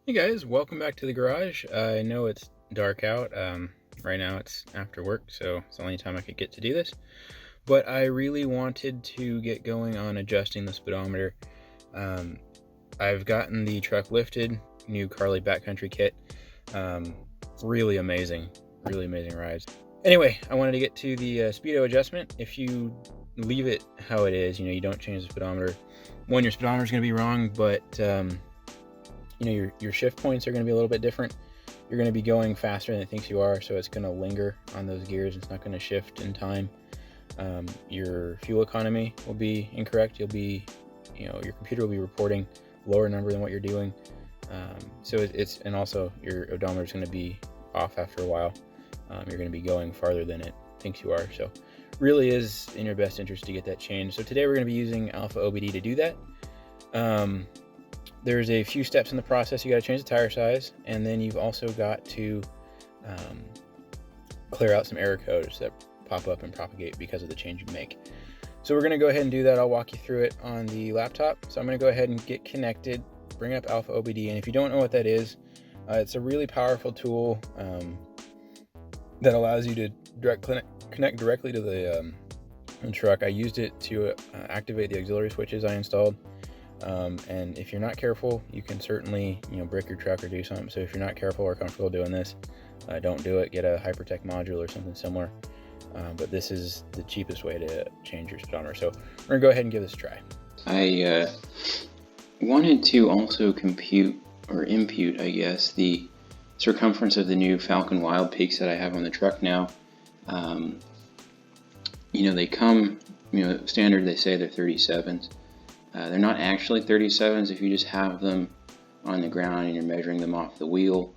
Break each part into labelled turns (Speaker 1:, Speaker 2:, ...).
Speaker 1: Hey guys, welcome back to the garage. I know it's dark out. Right now it's after work, so it's the only time I could get to do this. But I really wanted to get going on adjusting the speedometer. I've gotten the truck lifted, new Carly backcountry kit. Really amazing rides. Anyway, I wanted to get to the speedo adjustment. If you leave it how it is, you don't change the speedometer. One, your speedometer is going to be wrong, but your shift points are going to be a little bit different. You're going to be going faster than it thinks you are, so it's going to linger on those gears. It's not going to shift in time. Your fuel economy will be incorrect. Your computer will be reporting lower number than what you're doing. And also your odometer is going to be off after a while. You're going to be going farther than it thinks you are. So really is in your best interest to get that changed. So today we're going to be using AlfaOBD to do that. There's a few steps in the process. You got to change the tire size, and then you've also got to clear out some error codes that pop up and propagate because of the change you make. So we're going to go ahead and do that. I'll walk you through it on the laptop. So I'm going to go ahead and get connected, bring up AlfaOBD, and if you don't know what that is, it's a really powerful tool that allows you to connect directly to the truck. I used it to activate the auxiliary switches I installed. And if you're not careful, you can certainly, brick your truck or do something. So if you're not careful or comfortable doing this, don't do it. Get a Hypertech module or something similar. But this is the cheapest way to change your speedometer. So we're gonna go ahead and give this a try.
Speaker 2: I wanted to also impute, I guess, the circumference of the new Falcon Wild Peaks that I have on the truck now. They come, standard, they say they're 37s. They're not actually 37s if you just have them on the ground and you're measuring them off the wheel.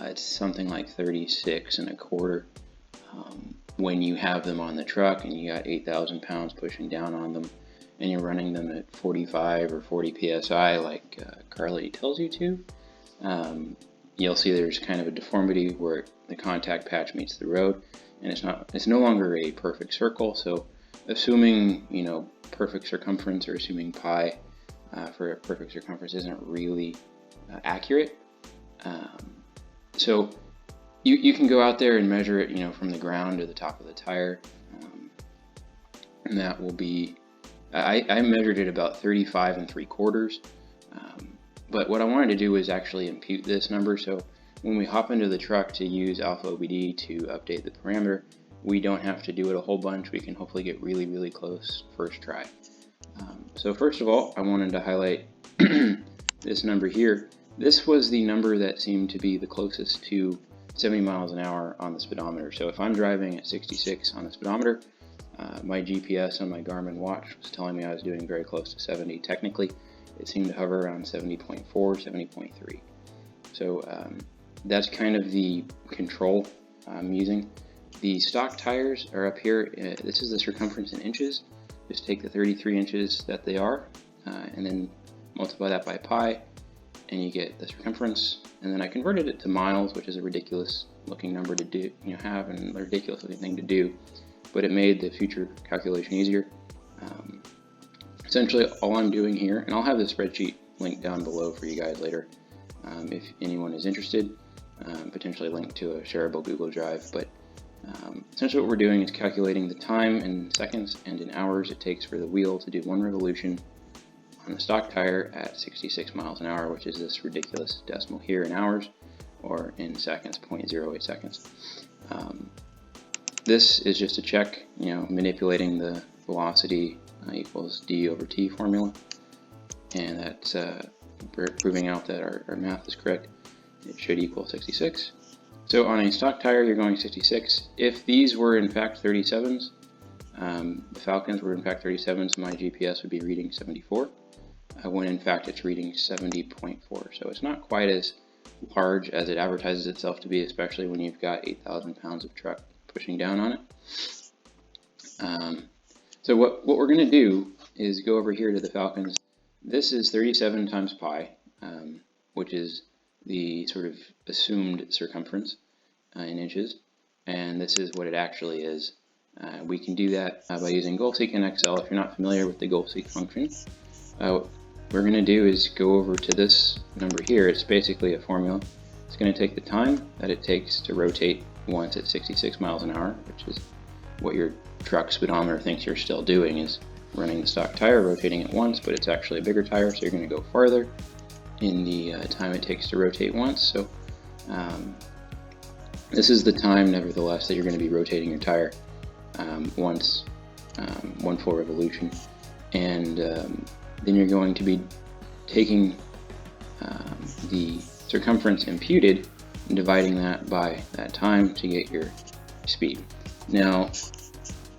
Speaker 2: It's something like 36 and a quarter. When you have them on the truck and you got 8,000 pounds pushing down on them and you're running them at 45 or 40 psi like Carly tells you to, you'll see there's kind of a deformity where the contact patch meets the road, and it's no longer a perfect circle. So assuming perfect circumference, or assuming pi for a perfect circumference, isn't really accurate. So you can go out there and measure it, from the ground to the top of the tire, and that will be. I measured it about 35 3/4. But what I wanted to do was actually impute this number. So when we hop into the truck to use AlfaOBD to update the parameter, we don't have to do it a whole bunch. We can hopefully get really, really close first try. So first of all, I wanted to highlight this number here. This was the number that seemed to be the closest to 70 miles an hour on the speedometer. So if I'm driving at 66 on the speedometer, my GPS on my Garmin watch was telling me I was doing very close to 70. Technically, it seemed to hover around 70.4, 70.3. So that's kind of the control I'm using. The stock tires are up here. This is the circumference in inches. Just take the 33 inches that they are, and then multiply that by pi, and you get the circumference. And then I converted it to miles, which is a ridiculous looking number to do, have, and a ridiculous looking thing to do, but it made the future calculation easier. Essentially, all I'm doing here, and I'll have the spreadsheet linked down below for you guys later, if anyone is interested, potentially linked to a shareable Google Drive. But essentially what we're doing is calculating the time in seconds and in hours it takes for the wheel to do one revolution on the stock tire at 66 miles an hour, which is this ridiculous decimal here in hours, or in seconds, 0.08 seconds. This is just a check, manipulating the velocity equals d over t formula, and that's proving out that our math is correct. It should equal 66. So on a stock tire, you're going 66. If these were in fact 37s, the Falcons were in fact 37s, my GPS would be reading 74, when in fact it's reading 70.4. So it's not quite as large as it advertises itself to be, especially when you've got 8,000 pounds of truck pushing down on it. So what we're going to do is go over here to the Falcons. This is 37 times pi, which is the sort of assumed circumference in inches, and this is what it actually is. We can do that by using GoalSeek in Excel. If you're not familiar with the GoalSeek function, we're going to do is go over to this number here. It's basically a formula. It's going to take the time that it takes to rotate once at 66 miles an hour, which is what your truck speedometer thinks you're still doing, is running the stock tire, rotating it once, but it's actually a bigger tire, so you're going to go farther in the time it takes to rotate once. So this is the time, nevertheless, that you're going to be rotating your tire once, one full revolution, and then you're going to be taking the circumference imputed and dividing that by that time to get your speed. Now,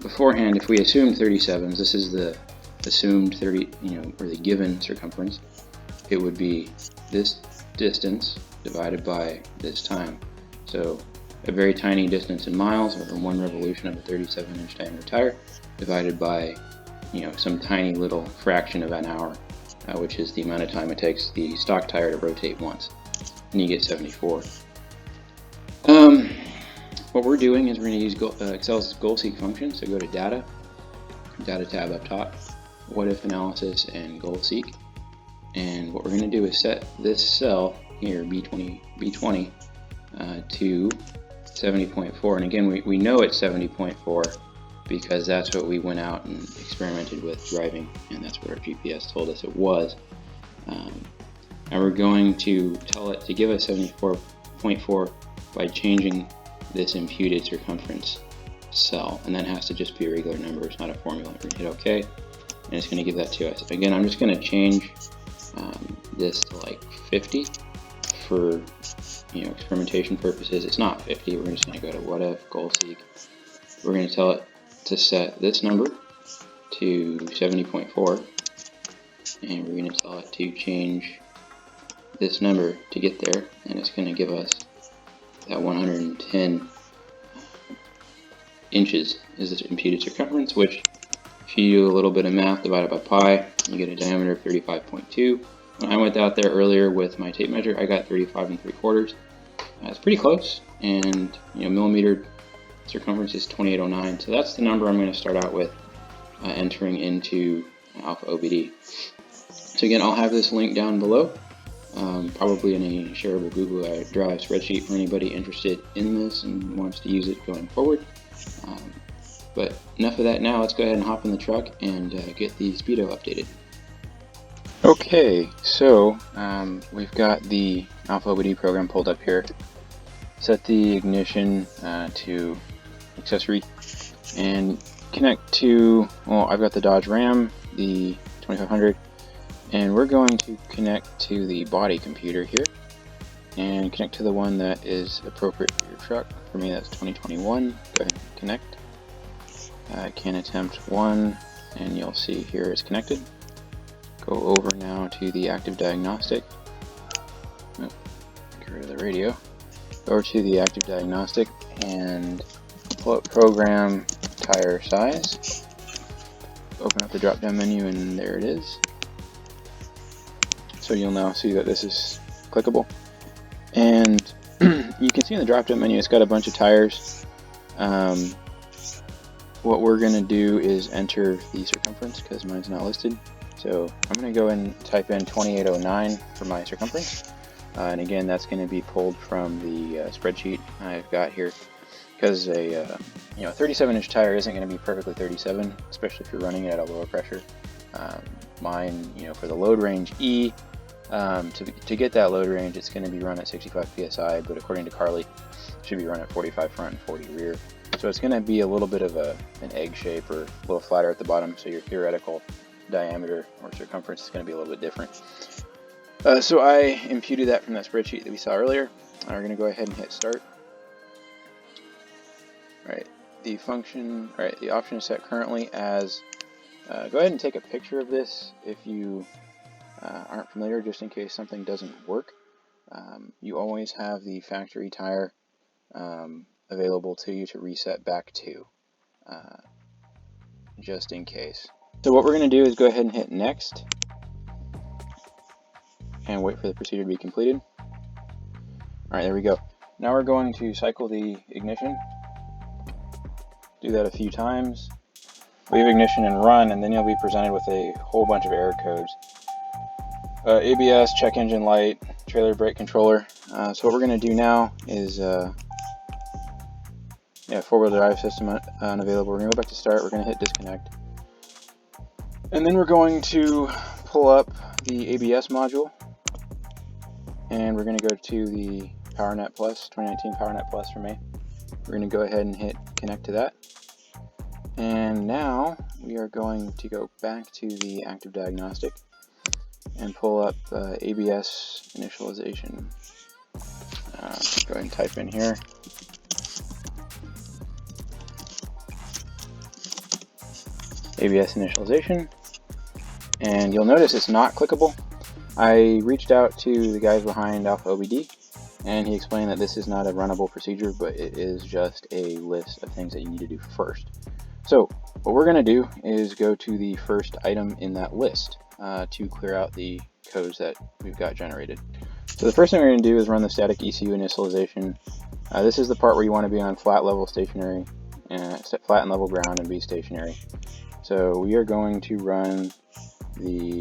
Speaker 2: beforehand, if we assumed 37s, this is the assumed 30, or the given circumference, it would be this distance divided by this time. So a very tiny distance in miles over one revolution of a 37-inch diameter tire divided by some tiny little fraction of an hour, which is the amount of time it takes the stock tire to rotate once, and you get 74. What we're doing is we're going to use Excel's goal seek function. So go to Data tab up top, What If Analysis, and Goal Seek. And what we're going to do is set this cell here, B20, to 70.4. And again, we know it's 70.4 because that's what we went out and experimented with driving, and that's what our GPS told us it was. And we're going to tell it to give us 74.4 by changing this imputed circumference cell, and that has to just be a regular number. It's not a formula. We're going to hit OK, and it's going to give that to us. Again, I'm just going to change this to like 50 for experimentation purposes. It's not 50. We're just going to go to What If, Goal Seek. We're going to tell it to set this number to 70.4, and we're going to tell it to change this number to get there, and it's going to give us that 110 inches is the imputed circumference, which if you do a little bit of math divided by pi, you get a diameter of 35.2. When I went out there earlier with my tape measure, I got 35 3/4. It's pretty close, and millimeter circumference is 2809, so that's the number I'm going to start out with entering into AlfaOBD. So again, I'll have this link down below, probably in a shareable Google Drive spreadsheet for anybody interested in this and wants to use it going forward. But enough of that now. Let's go ahead and hop in the truck and get the speedo updated. Okay, so we've got the AlfaOBD program pulled up here. Set the ignition to accessory and connect to, well, I've got the Dodge Ram, the 2500, and we're going to connect to the body computer here and connect to the one that is appropriate for your truck. For me, that's 2021. Go ahead and connect. I can attempt one, and you'll see here it's connected. Go over now to the active diagnostic. Oh, get rid of the radio. Go over to the active diagnostic and pull up program tire size. Open up the drop down menu, and there it is. So you'll now see that this is clickable. And you can see in the drop down menu it's got a bunch of tires. What we're going to do is enter the circumference because mine's not listed. So I'm going to go and type in 2809 for my circumference. And again, that's going to be pulled from the spreadsheet I've got here, because a 37-inch tire isn't going to be perfectly 37, especially if you're running it at a lower pressure. Mine, for the load range E, to get that load range, it's going to be run at 65 psi, but according to Carly, it should be run at 45 front and 40 rear. So it's going to be a little bit of an egg shape, or a little flatter at the bottom, so your theoretical diameter or circumference is going to be a little bit different. So I imputed that from that spreadsheet that we saw earlier. We're going to go ahead and hit start. Alright, the option is set currently as, go ahead and take a picture of this if you aren't familiar, just in case something doesn't work. You always have the factory tire available to you to reset back to, just in case. So what we're going to do is go ahead and hit next and wait for the procedure to be completed. Alright, there we go. Now we're going to cycle the ignition. Do that a few times. Leave ignition and run, and then you'll be presented with a whole bunch of error codes.
Speaker 1: ABS, check engine light, trailer brake controller. So what we're going to do now is, four-wheel drive system unavailable. We're going to go back to start. We're going to hit disconnect. And then we're going to pull up the ABS module. And we're going to go to the PowerNet Plus, 2019 PowerNet Plus for me. We're going to go ahead and hit connect to that. And now we are going to go back to the active diagnostic and pull up ABS initialization. Go ahead and type in here. ABS initialization. And you'll notice it's not clickable. I reached out to the guys behind AlfaOBD, and he explained that this is not a runnable procedure, but it is just a list of things that you need to do first. So what we're going to do is go to the first item in that list to clear out the codes that we've got generated. So the first thing we're going to do is run the static ECU initialization. This is the part where you want to be on flat level stationary, flat and level ground, and be stationary. So we are going to run the,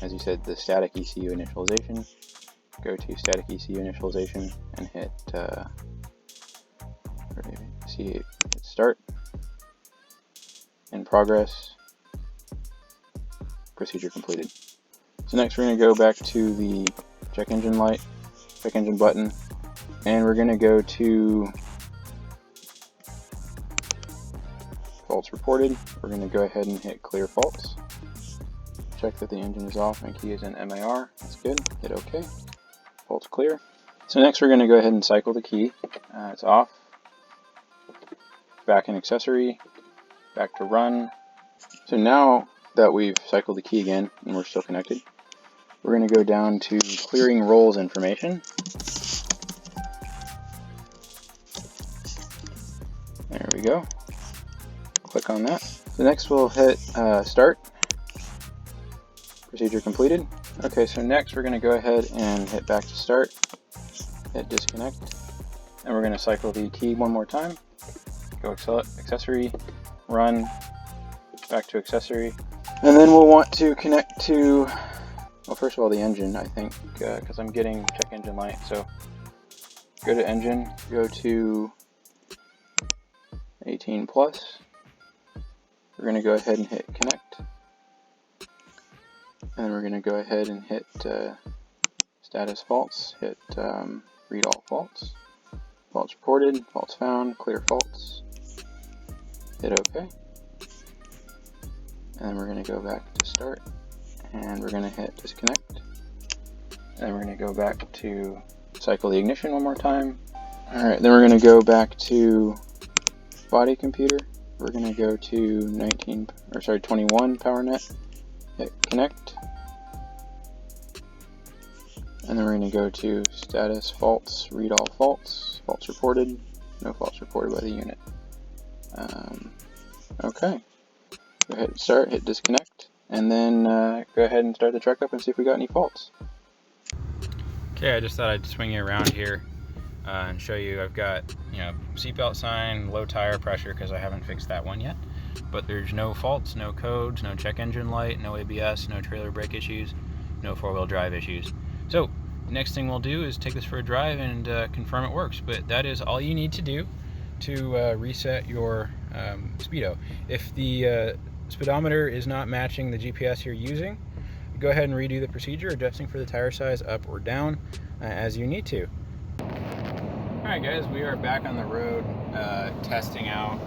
Speaker 1: as you said, the static ECU initialization. Go to static ECU initialization and hit hit start. In progress. Procedure completed. So next we're going to go back to the check engine light, check engine button, and we're going to go to faults reported. We're going to go ahead and hit clear faults. Check that the engine is off and key is in MAR. That's good. Hit OK. Faults clear. So next we're going to go ahead and cycle the key. It's off. Back in accessory. Back to run. So now that we've cycled the key again and we're still connected, we're going to go down to clearing rolls information. There we go. Click on that. So next we'll hit start. Procedure completed. Okay, so next we're going to go ahead and hit back to start. Hit disconnect. And we're going to cycle the key one more time. Go accessory, run, back to accessory. And then we'll want to connect to, well, first of all, the engine, I think, because I'm getting check engine light. So go to engine, go to 18 plus. We're going to go ahead and hit connect. And we're going to go ahead and hit status faults, hit read all faults. Faults reported, faults found, clear faults. Hit OK. And then we're going to go back to start. And we're going to hit disconnect. And we're going to go back to cycle the ignition one more time. Alright, then we're going to go back to body computer. We're going to go to 21 PowerNet. Hit connect. And then we're going to go to status faults, read all faults, faults reported, no faults reported by the unit. Okay, go ahead and start, hit disconnect, and then go ahead and start the truck up and see if we got any faults. Okay, I just thought I'd swing you around here and show you. I've got, seatbelt sign, low tire pressure because I haven't fixed that one yet. But there's no faults, no codes, no check engine light, no ABS, no trailer brake issues, no four-wheel drive issues. So next thing we'll do is take this for a drive and confirm it works. But that is all you need to do to reset your speedo. If the speedometer is not matching the GPS you're using, go ahead and redo the procedure, adjusting for the tire size up or down as you need to. Alright guys, we are back on the road testing out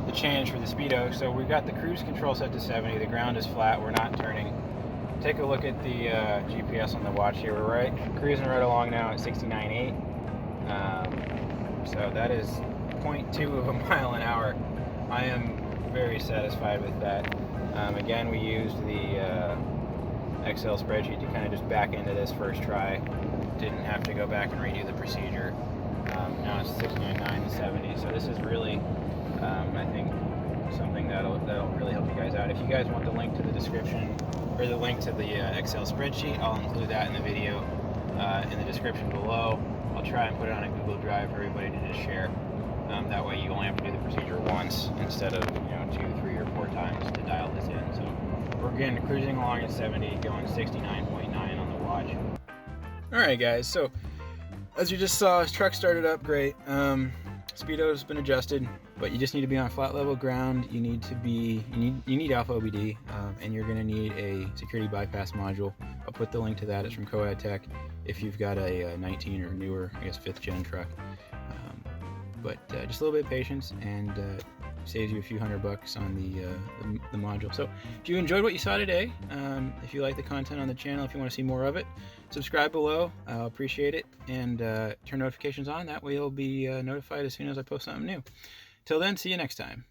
Speaker 1: the change for the speedo. So we've got the cruise control set to 70, the ground is flat, we're not turning. Take a look at the GPS on the watch here. We're cruising right along now at 69.8. So that is 0.2 of a mile an hour. I am very satisfied with that. Again, we used the Excel spreadsheet to kind of just back into this first try. Didn't have to go back and redo the procedure. Now it's 69.9 to 70. So this is really, I think, something that'll really help you guys out. If you guys want the link to the description, or the link to the Excel spreadsheet, I'll include that in the video in the description below. I'll try and put it on a Google Drive for everybody to just share. That way you only have to do the procedure once instead of 2, 3, or 4 times to dial this in. So we're again cruising along at 70, going 69.9 on the watch. Alright guys, so as you just saw, truck started up great. Speedo's been adjusted, but you just need to be on flat level ground. You need AlfaOBD, and you're going to need a security bypass module. I'll put the link to that. It's from CoAdTech if you've got a 19 or newer, I guess 5th gen truck. But just a little bit of patience, and saves you a few $100 on the module. So if you enjoyed what you saw today, if you like the content on the channel, if you want to see more of it, subscribe below. I'll appreciate it, and turn notifications on. That way you'll be notified as soon as I post something new. Till then, see you next time.